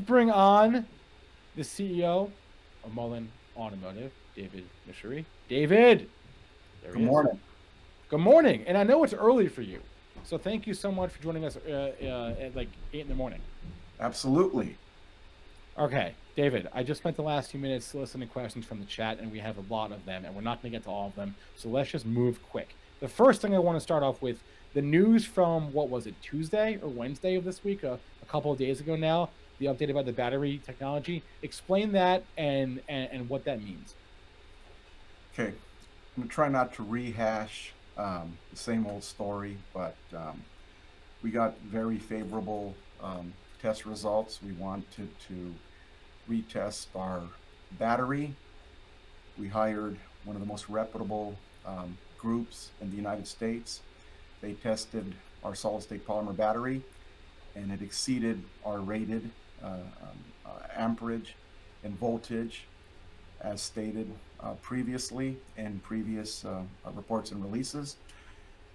bring on the CEO of Mullen Automotive, David Michery. David, there Good he is. morning. Good morning. And I know it's early for you, so thank you so much for joining us at like 8 in the morning. Absolutely. Okay, David, I just spent the last few minutes listening to questions from the chat, and we have a lot of them, and we're not going to get to all of them, so let's just move quick. The first thing I want to start off with, the news from, what was it, Tuesday or Wednesday of this week, a couple of days ago now, the update about the battery technology. Explain that and what that means. Okay. I'm going to try not to rehash the same old story, but we got very favorable test results. We wanted to retest our battery. We hired one of the most reputable groups in the United States. They tested our solid-state polymer battery, and it exceeded our rated amperage and voltage as stated previously in previous reports and releases.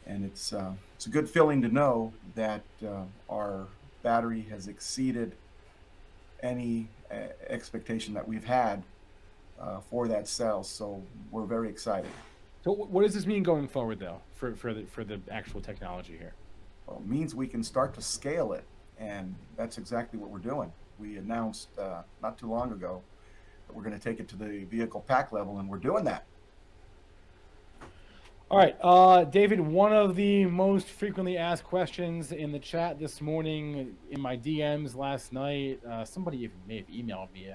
And it's a good feeling to know that our battery has exceeded any expectation that we've had for that cell. So we're very excited. So what does this mean going forward, though, for the actual technology here? Well, it means we can start to scale it, and that's exactly what we're doing. We announced not too long ago that we're going to take it to the vehicle pack level, and we're doing that. All right, David, one of the most frequently asked questions in the chat this morning, in my DMs last night, somebody may have emailed me,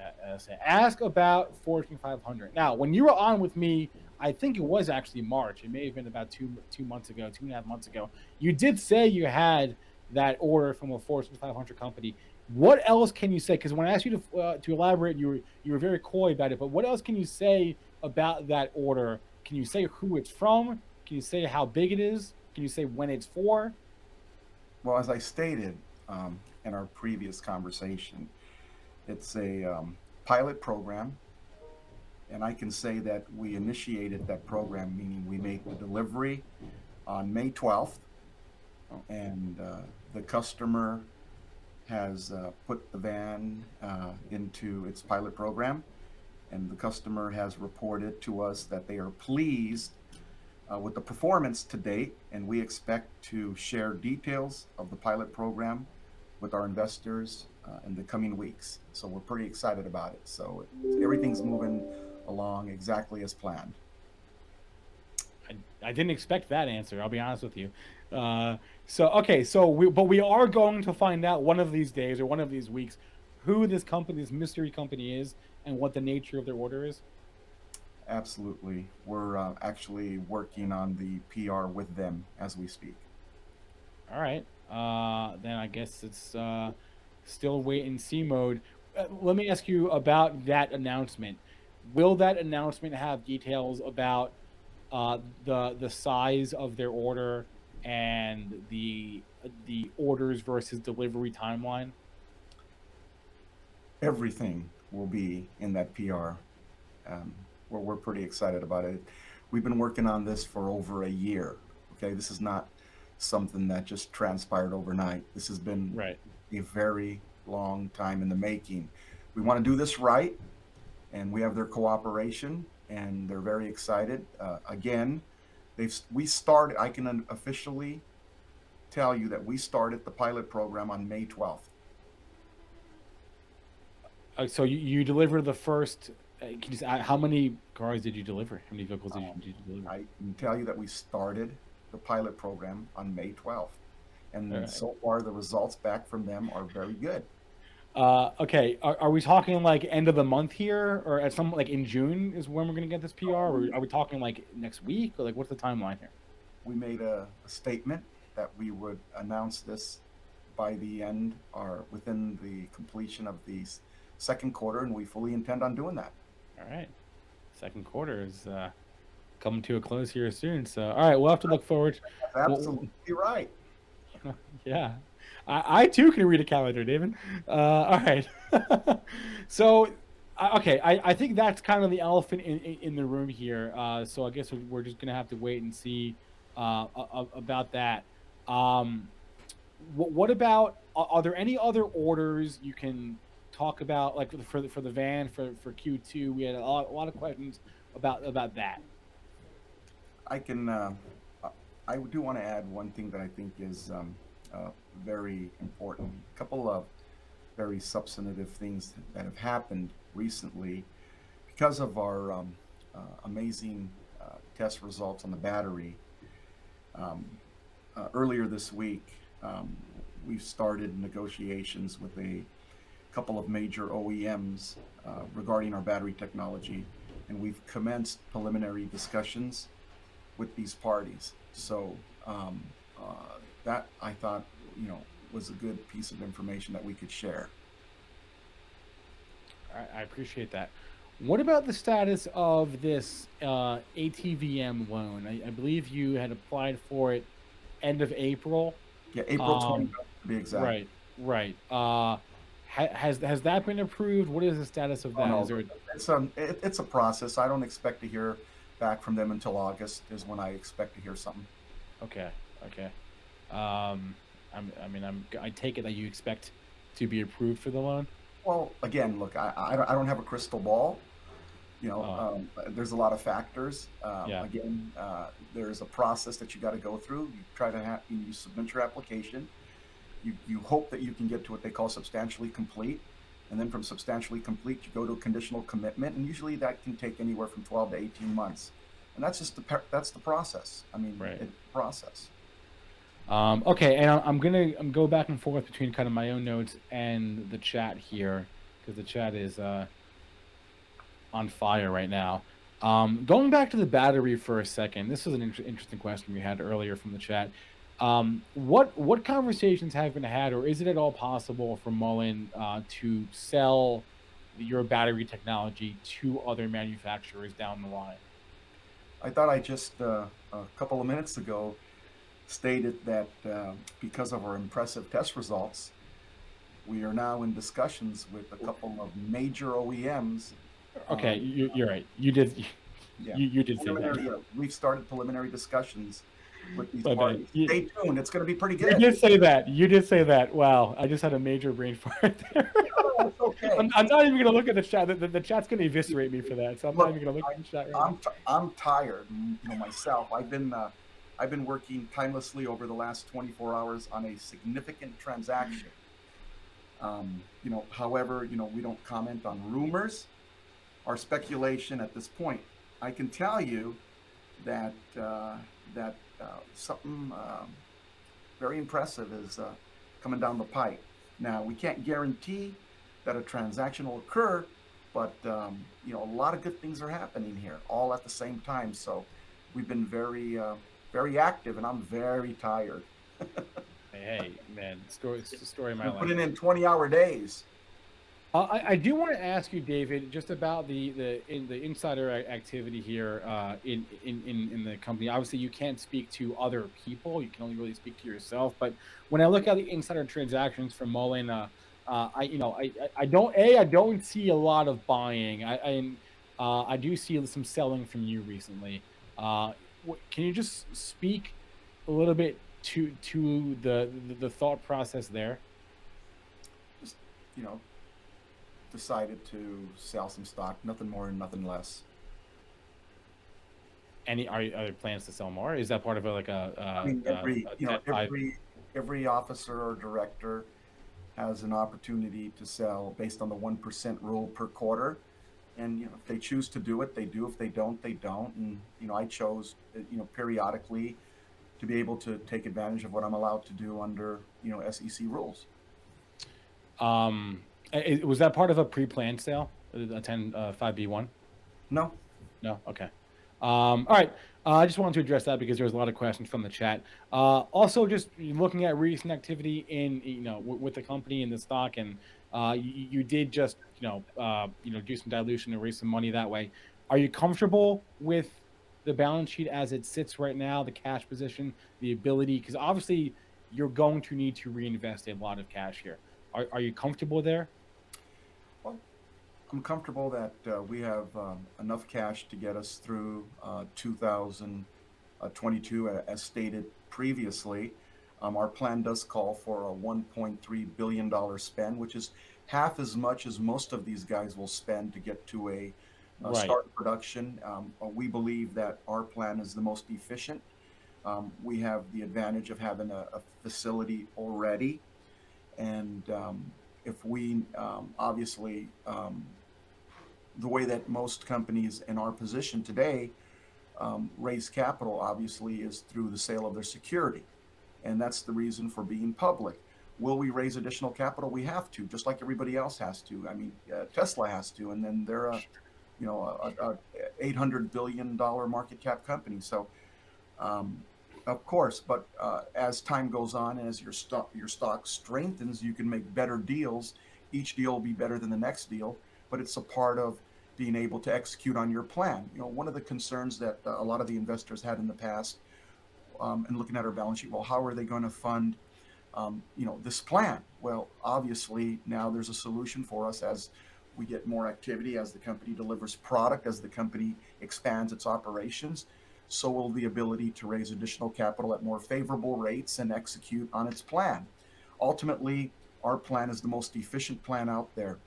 ask about Fortune 500. Now, when you were on with me, I think it was actually March. It may have been about 2 months ago, 2.5 months ago. You did say you had that order from a Fortune 500 company. What else can you say? Because when I asked you to elaborate, you were very coy about it. But what else can you say about that order? Can you say who it's from? Can you say how big it is? Can you say when it's for? Well, as I stated in our previous conversation, it's a pilot program, and I can say that we initiated that program, meaning we made the delivery on May 12th, and the customer has put the van into its pilot program, and the customer has reported to us that they are pleased with the performance to date, and we expect to share details of the pilot program with our investors in the coming weeks. So we're pretty excited about it. So everything's moving along exactly as planned. I didn't expect that answer. I'll be honest with you. But we are going to find out one of these days or one of these weeks who this company, this mystery company, is and what the nature of their order is. Absolutely. We're actually working on the PR with them as we speak. All right. Then I guess it's still wait and see mode. Let me ask you about that announcement. Will that announcement have details about the size of their order and the orders versus delivery timeline? Everything will be in that PR. We're pretty excited about it. We've been working on this for over a year. Okay, this is not something that just transpired overnight. This has been Right. a very long time in the making. We want to do this right, and we have their cooperation, and they're very excited. Again, we started. I can officially tell you that we started the pilot program on May 12th. So you delivered the first. Can you how many cars did you deliver? How many vehicles did you deliver? I can tell you that we started the pilot program on May 12th. And so far, the results back from them are very good. Okay, are we talking like end of the month here, or at some like in June is when we're gonna get this PR? Or are we talking like next week, or like what's the timeline here? We made a statement that we would announce this by the end or within the completion of the second quarter, and we fully intend on doing that. All right, second quarter is coming to a close here soon. So all right, we'll have to look forward. That's absolutely right. Yeah, I too can read a calendar, David. All right. So, okay, I think that's kind of the elephant in the room here. So I guess we're just gonna have to wait and see about that. What about? Are there any other orders you can talk about like for the van for Q2? We had a lot of questions about that. I can. I do want to add one thing that I think is very important. A couple of very substantive things that have happened recently because of our amazing test results on the battery. Um, Earlier this week, um, we've started negotiations with a couple of major OEMs regarding our battery technology, and we've commenced preliminary discussions with these parties. So um, that I thought, was a good piece of information that we could share. I appreciate that. What about the status of this ATVM loan? I believe you had applied for it end of April. Yeah, April 20th Um, to be exact. right, right. Has that been approved? What is the status of Oh that? Is no, there? it's a process. I don't expect to hear back from them until August is when I expect to hear something. Okay, okay. Um, I take it that you expect to be approved for the loan. Well, again, look, I don't have a crystal ball. Oh, There's a lot of factors. yeah. Again, there's a process that you got to go through. You try to have you submit your application. You hope that you can get to what they call substantially complete, and then from substantially complete, you go to a conditional commitment, and usually that can take anywhere from 12 to 18 months, and that's the process. I mean, Right. it's a process. Okay, and I'm go back and forth between kind of my own notes and the chat here because the chat is on fire right now. Going back to the battery for a second, this is an interesting question we had earlier from the chat. What conversations have been had, or is it at all possible for Mullen to sell your battery technology to other manufacturers down the line? I thought I just a couple of minutes ago stated that because of our impressive test results, we are now in discussions with a couple of major OEMs. Okay, Um, you're right. You did yeah, you did say that. preliminary. We've started preliminary discussions with these My bad. parties. Stay tuned; it's going to be pretty You good. did say that. You did say that. Wow, I just had a major brain fart there. No, it's okay. I'm not even gonna look at the chat. The chat's gonna eviscerate me for that, so I'm not Look, even gonna look at the chat right now. I'm tired. Myself. I've been working timelessly over the last 24 hours on a significant transaction. However, we don't comment on rumors or speculation at this point. I can tell you that something very impressive is coming down the pipe. Now, we can't guarantee that a transaction will occur, but a lot of good things are happening here, all at the same time. So we've been very active, and I'm very tired. Hey, man, it's the story of my We're life. putting in 20-hour days. I do want to ask you, David, just about the insider activity here in the company. Obviously, you can't speak to other people; you can only really speak to yourself. But when I look at the insider transactions from Mullen, I don't see a lot of buying. I do see some selling from you recently. Can you just speak a little bit to the thought process there? Just, you know, decided to sell some stock, nothing more and nothing less. Are there plans to sell more? Is that part of like I mean, a 10, 5? every officer or director has an opportunity to sell based on the 1% rule per quarter. And if they choose to do it, they do. If they don't, they don't. And I chose periodically to be able to take advantage of what I'm allowed to do under SEC rules. Was that part of a pre-planned sale? A 10 5B1? No. No. Okay. All right. I just wanted to address that because there was a lot of questions from the chat. Also, just looking at recent activity in with the company and the stock, and you did just do some dilution and raise some money that way. Are you comfortable with the balance sheet as it sits right now, the cash position, the ability? Because obviously, you're going to need to reinvest a lot of cash here. Are you comfortable there? Well, I'm comfortable that we have enough cash to get us through 2022, as stated previously. Our plan does call for a $1.3 billion spend, which is half as much as most of these guys will spend to get to a Right. start production. We believe that our plan is the most efficient. We have the advantage of having a facility already, and if we obviously the way that most companies in our position today raise capital obviously is through the sale of their security, and that's the reason for being public. Will we raise additional capital? We have to, just like everybody else has to. I mean, Tesla has to, and then they're a $800 billion market cap company. So um, of course, but as time goes on and as your stock strengthens, you can make better deals. Each deal will be better than the next deal, but it's a part of being able to execute on your plan. One of the concerns that a lot of the investors had in the past, and looking at our balance sheet, well, how are they going to fund this plan? Well, obviously now there's a solution for us as we get more activity, as the company delivers product, as the company expands its operations. So will the ability to raise additional capital at more favorable rates and execute on its plan. Ultimately, our plan is the most efficient plan out there.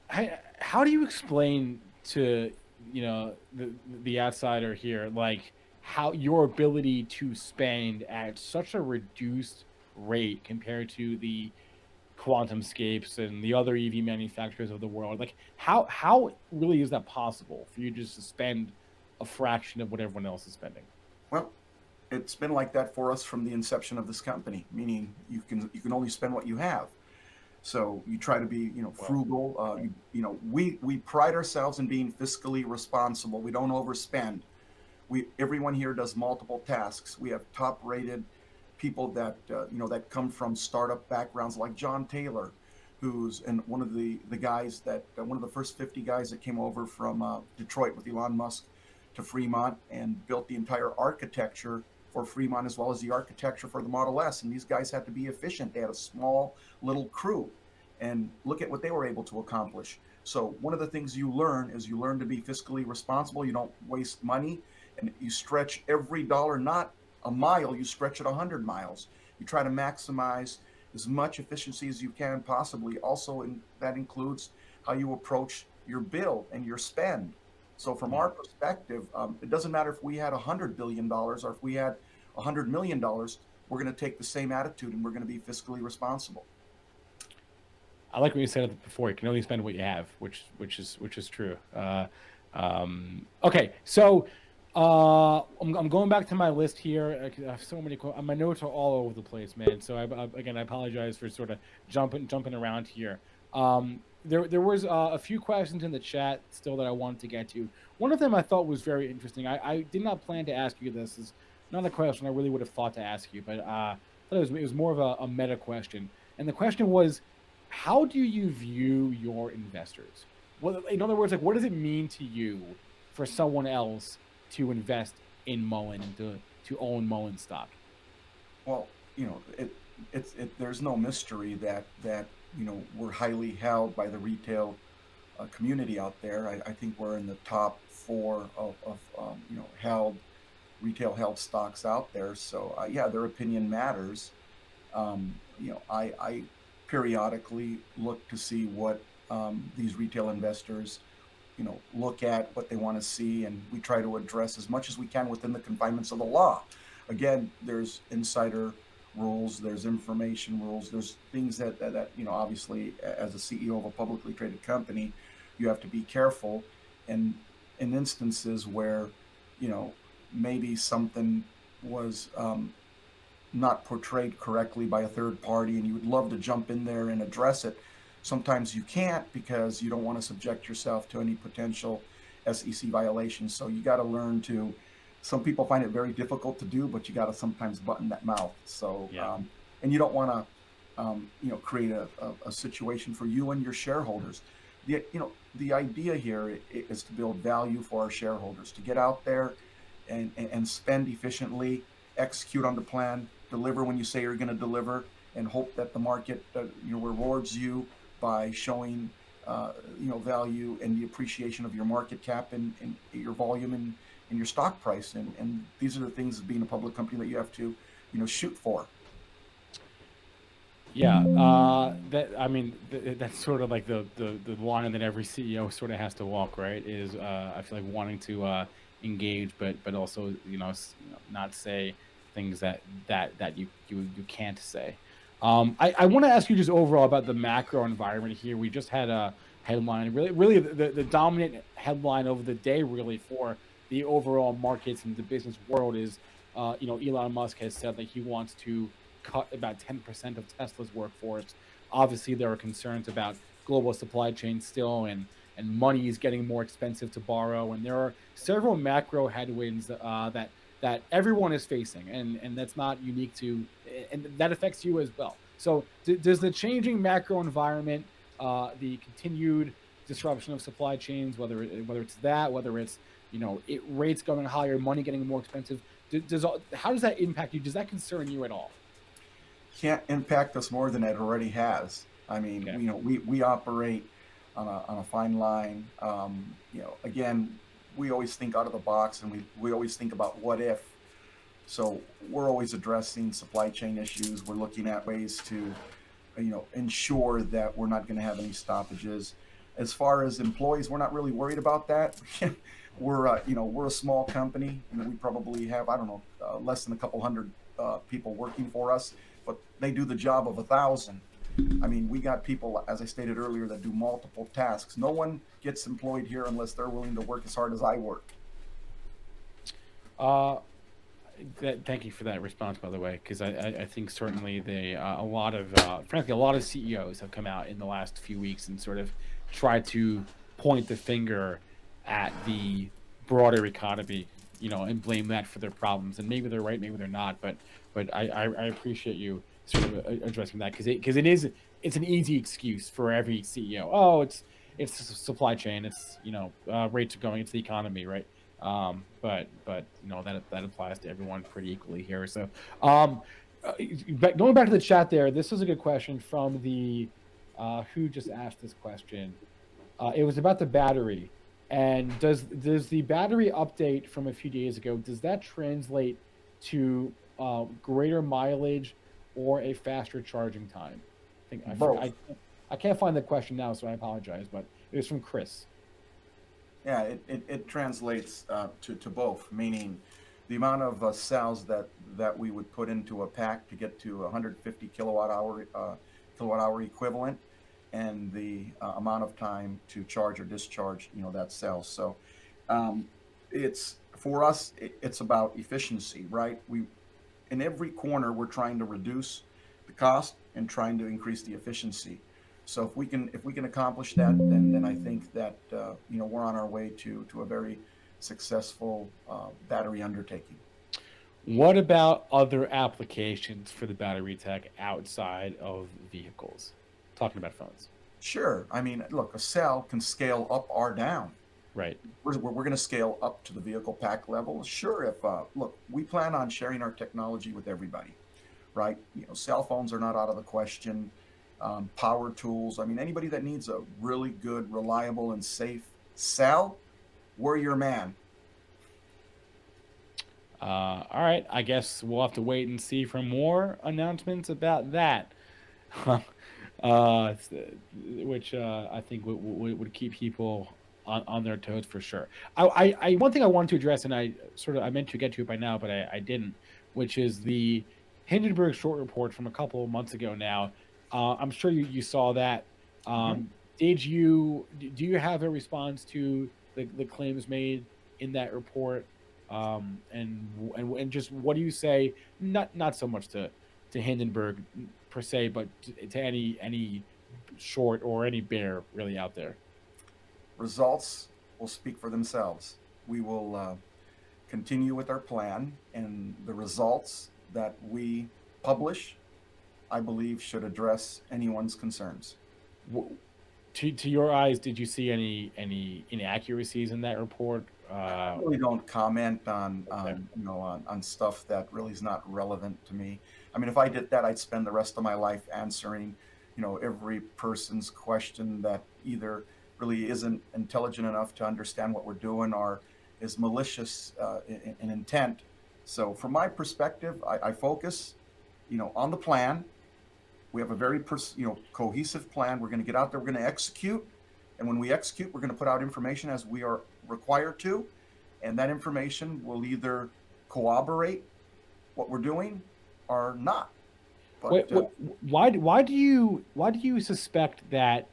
How do you explain to the outsider here, like, how your ability to spend at such a reduced rate compared to the QuantumScapes and the other EV manufacturers of the world? Like, how really is that possible for you just to spend a fraction of what everyone else is spending? Well, it's been like that for us from the inception of this company, meaning you can only spend what you have. So you try to be, Well, frugal. We pride ourselves in being fiscally responsible. We don't overspend. Everyone here does multiple tasks. We have top-rated people that that come from startup backgrounds, like John Taylor, who's and one of the guys that one of the first 50 guys that came over from Detroit with Elon Musk to Fremont and built the entire architecture for Fremont as well as the architecture for the Model S. And these guys had to be efficient. They had a small little crew, and look at what they were able to accomplish. So one of the things you learn is you learn to be fiscally responsible. You don't waste money, and you stretch every dollar, not a mile, you stretch it 100 miles. You try to maximize as much efficiency as you can possibly. Also, that includes how you approach your build and your spend. So from yeah. our perspective, it doesn't matter if we had $100 billion or if we had $100 million. We're going to take the same attitude and we're going to be fiscally responsible. I like what you said before. You can only spend what you have, which is true. Okay, so I'm going back to my list here. I have so many. My notes are all over the place, man. So again, I apologize for sort of jumping around here. There was a few questions in the chat still that I wanted to get to. One of them I thought was very interesting. I did not plan to ask you this. Is not a question I really would have thought to ask you, but I thought it was more of a meta question. And the question was, how do you view your investors? Well, in other words, like, what does it mean to you for someone else to invest in Mullen and to own Mullen stock? Well, there's no mystery that we're highly held by the retail community out there. I think we're in the top four of retail held stocks out there. So yeah, their opinion matters. I periodically look to see what these retail investors look at, what they want to see, and we try to address as much as we can within the confinements of the law. Again, there's insider rules, there's information rules, there's things that obviously as a CEO of a publicly traded company, you have to be careful. And in instances where maybe something was not portrayed correctly by a third party and you would love to jump in there and address it, sometimes you can't because you don't want to subject yourself to any potential SEC violations. So you got to learn to, some people find it very difficult to do, but you got to sometimes button that mouth. So Yeah. and you don't want to create a situation for you and your shareholders. The idea here is to build value for our shareholders, to get out there and spend efficiently, execute on the plan, deliver when you say you're going to deliver, and hope that the market rewards you by showing value and the appreciation of your market cap and your volume and your stock price. And these are the things of being a public company that you have to shoot for. Yeah, that I mean that's sort of like the line that every CEO sort of has to walk, right? Is I feel like wanting to engage, but also not say things that you can't say. I want to ask you just overall about the macro environment here. We just had a headline, really the dominant headline over the day, really for the overall markets and the business world is, Elon Musk has said that he wants to cut about 10% of Tesla's workforce. Obviously, there are concerns about global supply chains still, and money is getting more expensive to borrow, and there are several macro headwinds that everyone is facing, and that's not unique to, and that affects you as well. So, does the changing macro environment, the continued disruption of supply chains, whether it's that, whether it's rates going higher, money getting more expensive, how does that impact you? Does that concern you at all? Can't impact us more than it already has. I mean, Okay. we operate on a fine line. Again, we always think out of the box, and we always think about what if. So we're always addressing supply chain issues. We're looking at ways to, ensure that we're not going to have any stoppages. As far as employees, we're not really worried about that. We're a small company. We probably have, I don't know, less than a couple hundred people working for us, but they do the job of 1,000. I mean, we got people, as I stated earlier, that do multiple tasks. No one gets employed here unless they're willing to work as hard as I work. Uh, Thank you for that response, by the way, because I think certainly a lot of frankly a lot of CEOs have come out in the last few weeks and sort of tried to point the finger at the broader economy, and blame that for their problems. And maybe they're right, maybe they're not. But I appreciate you sort of addressing that, because it's an easy excuse for every CEO. Oh, it's supply chain. It's rates are going. It's the economy, right? But that applies to everyone pretty equally here. So, but going back to the chat there, this was a good question from the who just asked this question. It was about the battery, and does the battery update from a few days ago, does that translate to greater mileage or a faster charging time? I think Both. I can't find the question now, so I apologize, but it was from Chris. Yeah, it translates to both, meaning the amount of cells that we would put into a pack to get to 150 kilowatt hour equivalent, and the amount of time to charge or discharge that cell. So it's for us, it's about efficiency, right? We in every corner we're trying to reduce the cost and trying to increase the efficiency. So if we can accomplish that, then I think that we're on our way to a very successful battery undertaking. What about other applications for the battery tech outside of vehicles? Talking about phones, Sure. I mean, look, a cell can scale up or down. right? We're going to scale up to the vehicle pack level. Sure. If look, we plan on sharing our technology with everybody, right? Cell phones are not out of the question. Power tools. I mean, anybody that needs a really good, reliable, and safe cell, we're your man. All right. I guess we'll have to wait and see for more announcements about that. Which I think would keep people on their toes for sure. One thing I wanted to address, and I meant to get to it by now, but I didn't, which is the Hindenburg short report from a couple of months ago now. I'm sure you saw that. Mhm. Do you have a response to the claims made in that report? And just what do you say? Not so much to Hindenburg per se, but to any short or any bear really out there. Results will speak for themselves. We will continue with our plan, and the results that we publish, I believe, should address anyone's concerns. To your eyes, did you see any inaccuracies in that report? I really don't comment on Okay. on stuff that really is not relevant to me. I mean, if I did that, I'd spend the rest of my life answering, every person's question that either really isn't intelligent enough to understand what we're doing or is malicious in intent. So, from my perspective, I focus, on the plan, We have a very cohesive plan. We're going to get out there. We're going to execute. And when we execute, we're going to put out information as we are required to. And that information will either corroborate what we're doing or not. But why do you suspect that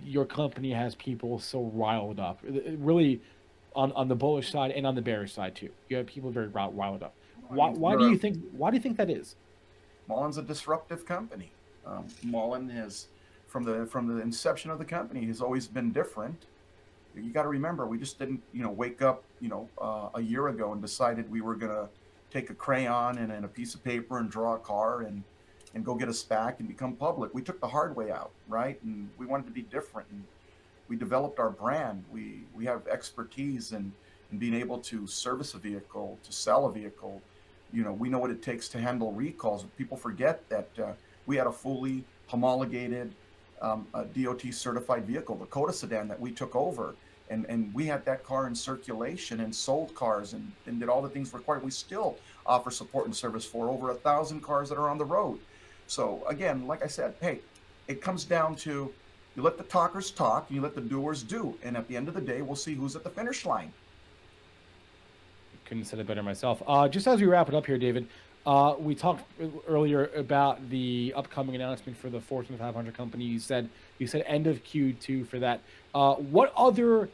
your company has people so riled up? Really, on the bullish side and on the bearish side too. You have people very riled up. Why do you think that is? Mullen's a disruptive company. Mullen has, from the inception of the company, has always been different. You got to remember, we just didn't wake up a year ago and decided we were gonna take a crayon and a piece of paper and draw a car and go get a SPAC and become public. We took the hard way out, right? And we wanted to be different. And we developed our brand. We have expertise in being able to service a vehicle, to sell a vehicle. We know what it takes to handle recalls. People forget that we had a fully homologated a DOT certified vehicle, the Coda sedan that we took over. And we had that car in circulation and sold cars and did all the things required. We still offer support and service for over 1,000 cars that are on the road. So again, like I said, hey, it comes down to you let the talkers talk and you let the doers do. And at the end of the day, we'll see who's at the finish line. Couldn't have said it better myself. Just as we wrap it up here, David, we talked earlier about the upcoming announcement for the Fortune 500 company. You said end of Q2 for that. What other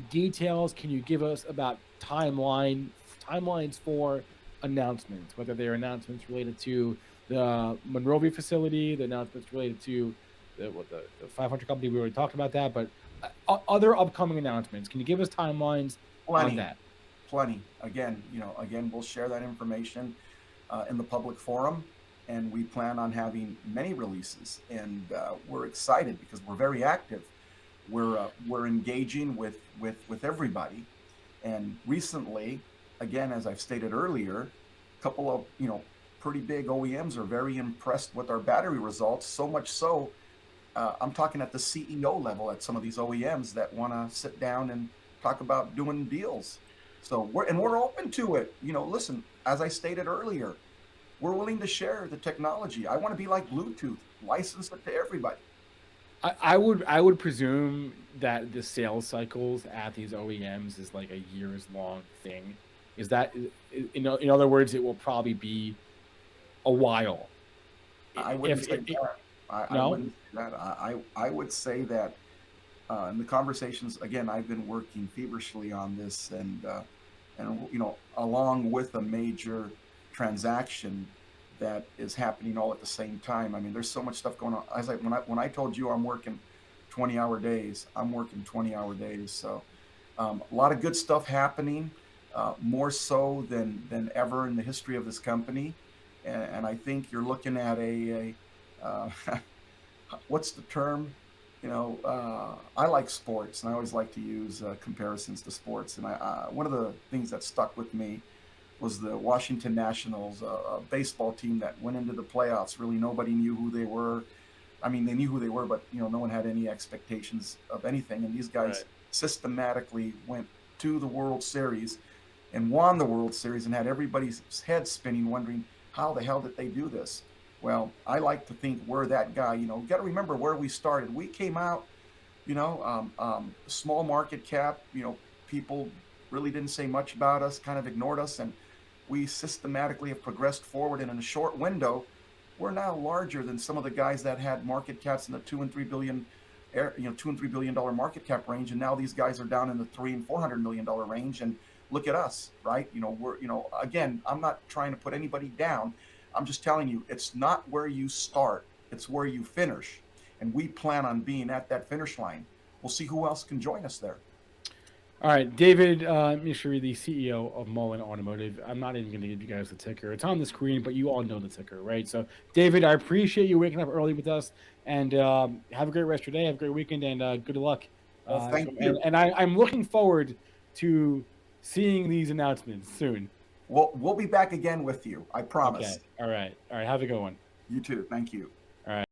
details can you give us about timelines for announcements, whether they're announcements related to the Monrovia facility, the announcements related to the 500 company? We already talked about that, but other upcoming announcements. Can you give us timelines on that? Plenty. Again, we'll share that information in the public forum, and we plan on having many releases. And we're excited because we're very active. We're engaging with everybody. And recently, again, as I've stated earlier, a couple of pretty big OEMs are very impressed with our battery results. So much so, I'm talking at the CEO level at some of these OEMs that want to sit down and talk about doing deals. So we're open to it. Listen, as I stated earlier, we're willing to share the technology. I want to be like Bluetooth, license it to everybody. I would presume that the sales cycles at these OEMs is like a years long thing. Is that in other words, it will probably be a while. I wouldn't say that. I wouldn't say that. I would say that in the conversations, again, I've been working feverishly on this, and along with a major transaction that is happening all at the same time. I mean, there's so much stuff going on. When I told you I'm working 20-hour days, I'm working 20-hour days. So a lot of good stuff happening, more so than ever in the history of this company. And I think you're looking at a what's the term? I like sports, and I always like to use comparisons to sports. And one of the things that stuck with me was the Washington Nationals, a baseball team that went into the playoffs. Really, nobody knew who they were. I mean, they knew who they were, but no one had any expectations of anything. And these guys systematically went to the World Series and won the World Series and had everybody's head spinning, wondering how the hell did they do this? Well, I like to think we're that guy. You got to remember where we started. We came out, small market cap. People really didn't say much about us, kind of ignored us, and we systematically have progressed forward. And in a short window, we're now larger than some of the guys that had market caps in the $2 and $3 billion, $2 and $3 billion market cap range. And now these guys are down in the $300 and $400 million range. And look at us, right? We're, again, I'm not trying to put anybody down. I'm just telling you, it's not where you start, it's where you finish. And we plan on being at that finish line. We'll see who else can join us there. All right, David Michery, the CEO of Mullen Automotive. I'm not even going to give you guys the ticker. It's on the screen, but you all know the ticker, right? So, David, I appreciate you waking up early with us, and have a great rest of your day. Have a great weekend, and good luck. Well, thank you. And I'm looking forward to seeing these announcements soon. We'll be back again with you. I promise. Okay. All right. Have a good one. You too. Thank you.